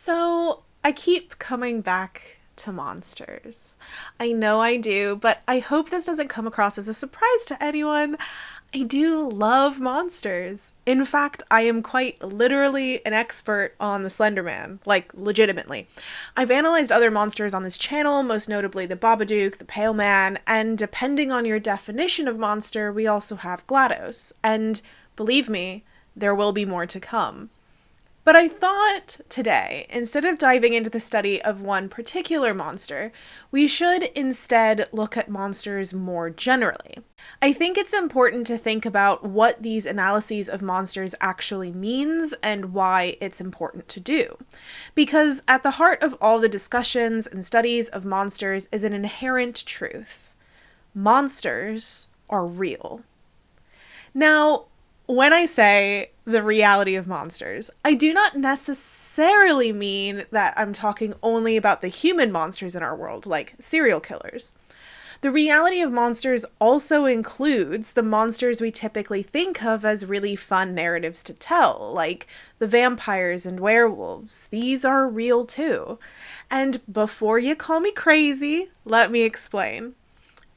So I keep coming back to monsters. I know I do, but I hope this doesn't come across as a surprise to anyone. I do love monsters. In fact, I am quite literally an expert on the Slender Man, like legitimately. I've analyzed other monsters on this channel, most notably the Babadook, the Pale Man, and depending on your definition of monster, we also have GLaDOS. And believe me, there will be more to come. But I thought today, instead of diving into the study of one particular monster, we should instead look at monsters more generally. I think it's important to think about what these analyses of monsters actually means and why it's important to do. Because at the heart of all the discussions and studies of monsters is an inherent truth. Monsters are real. Now, when I say the reality of monsters, I do not necessarily mean that I'm talking only about the human monsters in our world, like serial killers. The reality of monsters also includes the monsters we typically think of as really fun narratives to tell, like the vampires and werewolves. These are real too. And before you call me crazy, let me explain.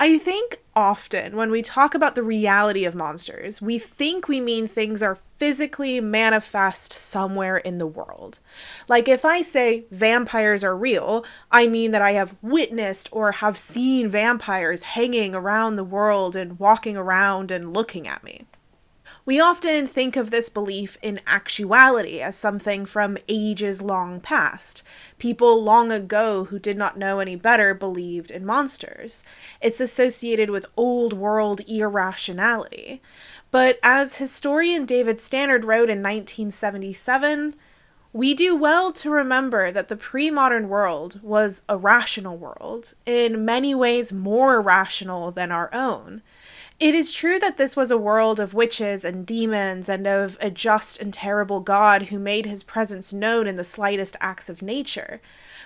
I think often when we talk about the reality of monsters, we think we mean things are physically manifest somewhere in the world. Like if I say vampires are real, I mean that I have witnessed or have seen vampires hanging around the world and walking around and looking at me. We often think of this belief in actuality as something from ages long past. People long ago who did not know any better believed in monsters. It's associated with old world irrationality. But as historian David Stannard wrote in 1977, we do well to remember that the pre-modern world was a rational world, in many ways more rational than our own. It is true that this was a world of witches and demons and of a just and terrible God who made his presence known in the slightest acts of nature.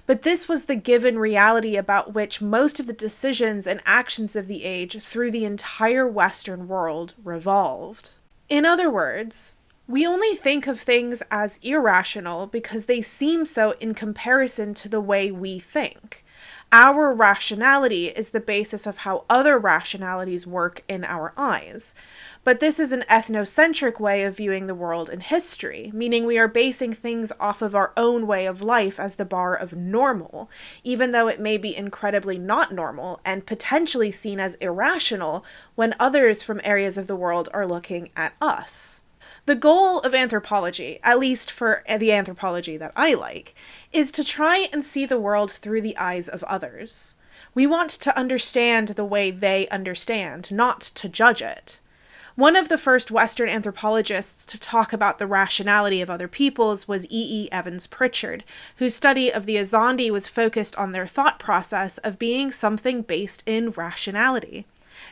But this was the given reality about which most of the decisions and actions of the age through the entire Western world revolved. In other words, we only think of things as irrational because they seem so in comparison to the way we think. Our rationality is the basis of how other rationalities work in our eyes. But this is an ethnocentric way of viewing the world and history, meaning we are basing things off of our own way of life as the bar of normal, even though it may be incredibly not normal and potentially seen as irrational when others from areas of the world are looking at us. The goal of anthropology, at least for the anthropology that I like, is to try and see the world through the eyes of others. We want to understand the way they understand, not to judge it. One of the first Western anthropologists to talk about the rationality of other peoples was E. Evans Pritchard, whose study of the Azandi was focused on their thought process of being something based in rationality.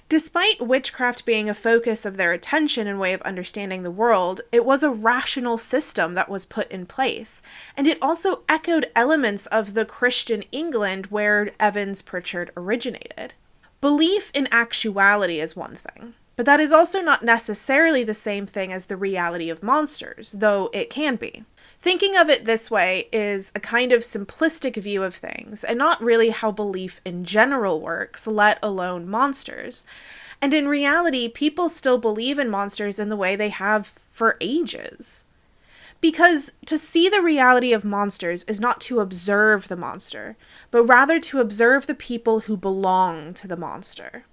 Despite witchcraft being a focus of their attention and way of understanding the world, it was a rational system that was put in place, and it also echoed elements of the Christian England where Evans Pritchard originated. Belief in actuality is one thing, but that is also not necessarily the same thing as the reality of monsters, though it can be. Thinking of it this way is a kind of simplistic view of things, and not really how belief in general works, let alone monsters. And in reality, people still believe in monsters in the way they have for ages. Because to see the reality of monsters is not to observe the monster, but rather to observe the people who belong to the monster.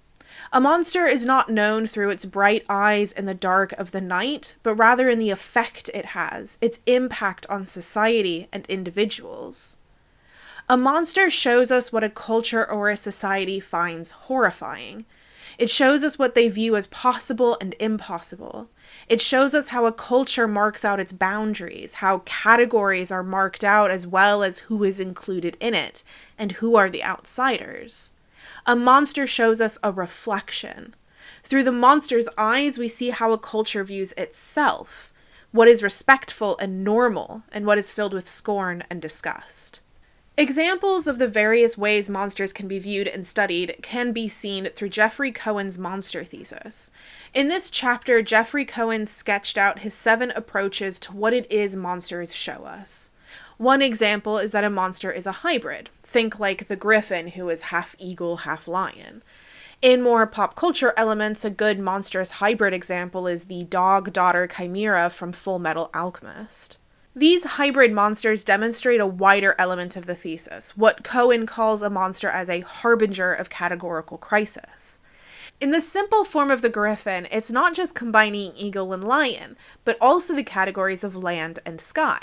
A monster is not known through its bright eyes in the dark of the night, but rather in the effect it has, its impact on society and individuals. A monster shows us what a culture or a society finds horrifying. It shows us what they view as possible and impossible. It shows us how a culture marks out its boundaries, how categories are marked out as well as who is included in it, and who are the outsiders. A monster shows us a reflection. Through the monster's eyes, we see how a culture views itself, what is respectful and normal, and what is filled with scorn and disgust. Examples of the various ways monsters can be viewed and studied can be seen through Jeffrey Cohen's monster thesis. In this chapter, Jeffrey Cohen sketched out his 7 approaches to what it is monsters show us. One example is that a monster is a hybrid. Think like the griffin, who is half eagle, half lion. In more pop culture elements, a good monstrous hybrid example is the dog-daughter Chimera from Fullmetal Alchemist. These hybrid monsters demonstrate a wider element of the thesis, what Cohen calls a monster as a harbinger of categorical crisis. In the simple form of the griffin, it's not just combining eagle and lion, but also the categories of land and sky.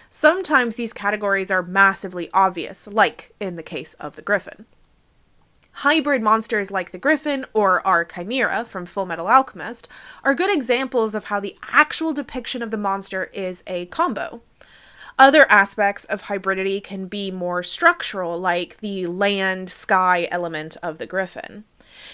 Sometimes these categories are massively obvious, like in the case of the griffin. Hybrid monsters like the griffin, or our Chimera from Fullmetal Alchemist, are good examples of how the actual depiction of the monster is a combo. Other aspects of hybridity can be more structural, like the land-sky element of the griffin.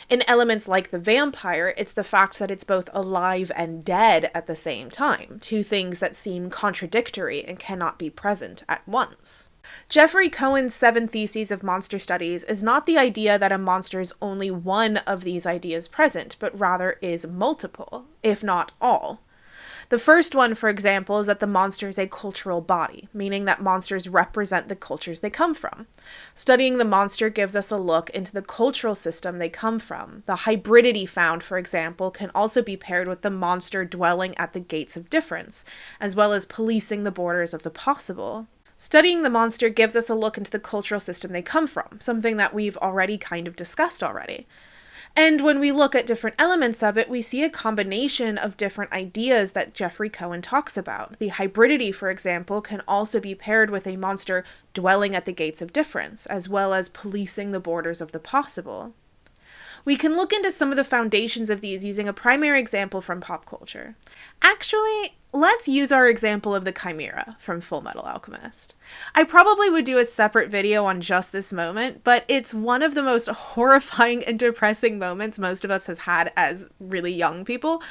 In elements like the vampire, it's the fact that it's both alive and dead at the same time, two things that seem contradictory and cannot be present at once. Jeffrey Cohen's 7 Theses of Monster Studies is not the idea that a monster is only one of these ideas present, but rather is multiple, if not all. The first one, for example, is that the monster is a cultural body, meaning that monsters represent the cultures they come from. Studying the monster gives us a look into the cultural system they come from. The hybridity found, for example, can also be paired with the monster dwelling at the gates of difference, as well as policing the borders of the possible. Studying the monster gives us a look into the cultural system they come from, something that we've already kind of discussed already. And when we look at different elements of it, we see a combination of different ideas that Jeffrey Cohen talks about. The hybridity, for example, can also be paired with a monster dwelling at the gates of difference, as well as policing the borders of the possible. We can look into some of the foundations of these using a primary example from pop culture. Actually, let's use our example of the Chimera from Fullmetal Alchemist. I probably would do a separate video on just this moment, but it's one of the most horrifying and depressing moments most of us has had as really young people.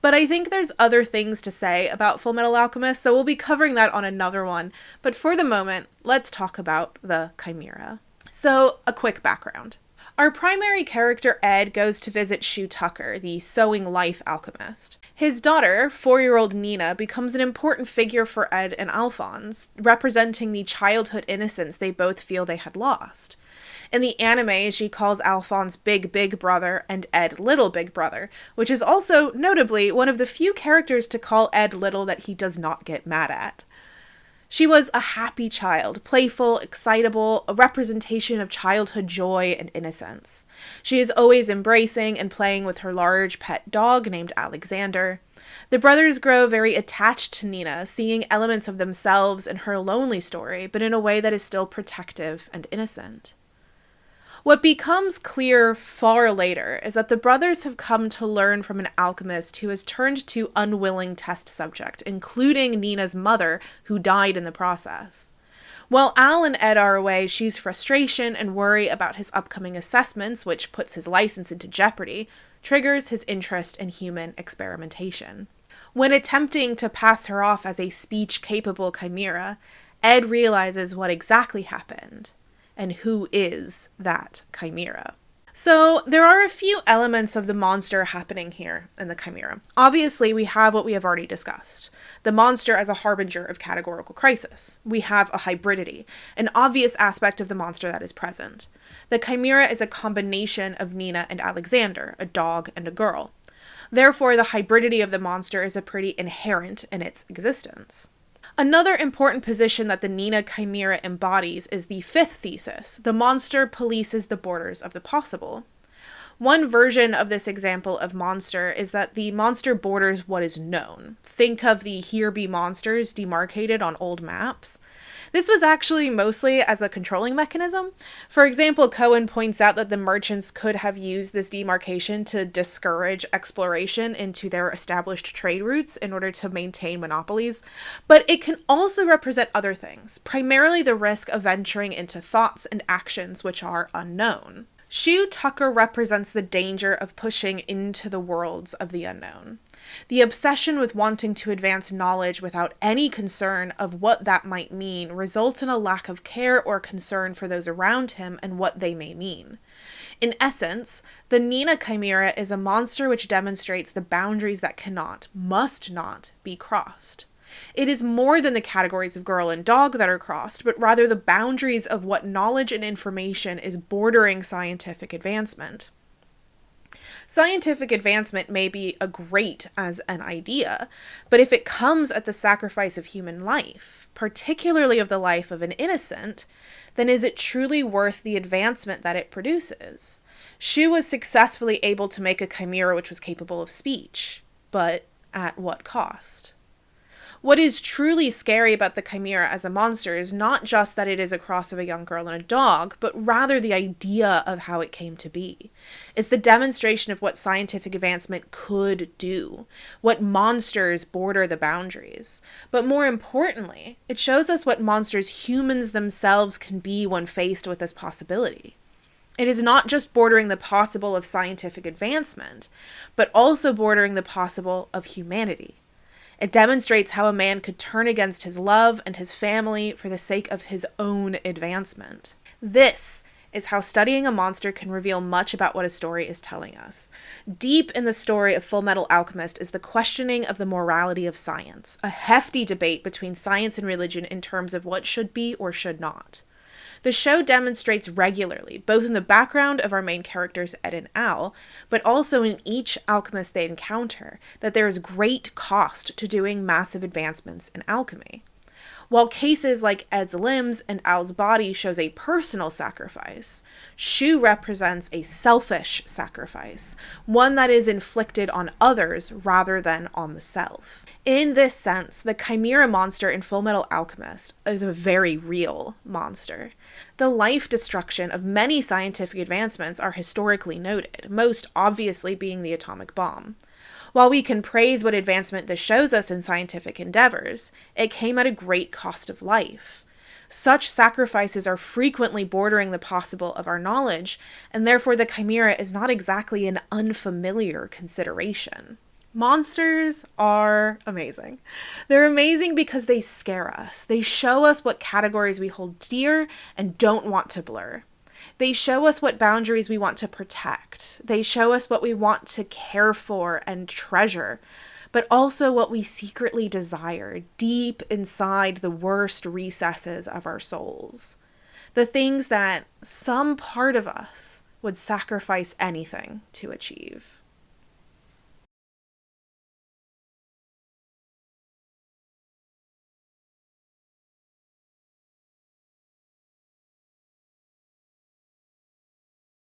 But I think there's other things to say about Fullmetal Alchemist, so we'll be covering that on another one. But for the moment, let's talk about the Chimera. So, a quick background. Our primary character, Ed, goes to visit Shu Tucker, the sewing life alchemist. His daughter, 4-year-old Nina, becomes an important figure for Ed and Alphonse, representing the childhood innocence they both feel they had lost. In the anime, she calls Alphonse Big Big Brother and Ed Little Big Brother, which is also, notably, one of the few characters to call Ed Little that he does not get mad at. She was a happy child, playful, excitable, a representation of childhood joy and innocence. She is always embracing and playing with her large pet dog named Alexander. The brothers grow very attached to Nina, seeing elements of themselves in her lonely story, but in a way that is still protective and innocent. What becomes clear far later is that the brothers have come to learn from an alchemist who has turned to unwilling test subject, including Nina's mother, who died in the process. While Al and Ed are away, Shu's frustration and worry about his upcoming assessments, which puts his license into jeopardy, triggers his interest in human experimentation. When attempting to pass her off as a speech-capable chimera, Ed realizes what exactly happened. And who is that chimera? So there are a few elements of the monster happening here in the Chimera. Obviously, we have what we have already discussed. The monster as a harbinger of categorical crisis. We have a hybridity, an obvious aspect of the monster that is present. The Chimera is a combination of Nina and Alexander, a dog and a girl. Therefore, the hybridity of the monster is a pretty inherent in its existence. Another important position that the Nina Chimera embodies is the 5th thesis: the monster polices the borders of the possible. One version of this example of monster is that the monster borders what is known. Think of the here be monsters demarcated on old maps. This was actually mostly as a controlling mechanism. For example, Cohen points out that the merchants could have used this demarcation to discourage exploration into their established trade routes in order to maintain monopolies, but it can also represent other things, primarily the risk of venturing into thoughts and actions which are unknown. Shu Tucker represents the danger of pushing into the worlds of the unknown. The obsession with wanting to advance knowledge without any concern of what that might mean results in a lack of care or concern for those around him and what they may mean. In essence, the Nina Chimera is a monster which demonstrates the boundaries that cannot, must not, be crossed. It is more than the categories of girl and dog that are crossed, but rather the boundaries of what knowledge and information is bordering scientific advancement. Scientific advancement may be a great as an idea, but if it comes at the sacrifice of human life, particularly of the life of an innocent, then is it truly worth the advancement that it produces? Shu was successfully able to make a chimera which was capable of speech, but at what cost? What is truly scary about the chimera as a monster is not just that it is a cross of a young girl and a dog, but rather the idea of how it came to be. It's the demonstration of what scientific advancement could do, what monsters border the boundaries. But more importantly, it shows us what monsters humans themselves can be when faced with this possibility. It is not just bordering the possible of scientific advancement, but also bordering the possible of humanity. It demonstrates how a man could turn against his love and his family for the sake of his own advancement. This is how studying a monster can reveal much about what a story is telling us. Deep in the story of Fullmetal Alchemist is the questioning of the morality of science, a hefty debate between science and religion in terms of what should be or should not. The show demonstrates regularly, both in the background of our main characters Ed and Al, but also in each alchemist they encounter, that there is great cost to doing massive advancements in alchemy. While cases like Ed's limbs and Al's body shows a personal sacrifice, Shu represents a selfish sacrifice, one that is inflicted on others rather than on the self. In this sense, the Chimera monster in Fullmetal Alchemist is a very real monster. The life destruction of many scientific advancements are historically noted, most obviously being the atomic bomb. While we can praise what advancement this shows us in scientific endeavors, it came at a great cost of life. Such sacrifices are frequently bordering the possible of our knowledge, and therefore the Chimera is not exactly an unfamiliar consideration. Monsters are amazing. They're amazing because they scare us. They show us what categories we hold dear and don't want to blur. They show us what boundaries we want to protect. They show us what we want to care for and treasure, but also what we secretly desire deep inside the worst recesses of our souls. The things that some part of us would sacrifice anything to achieve.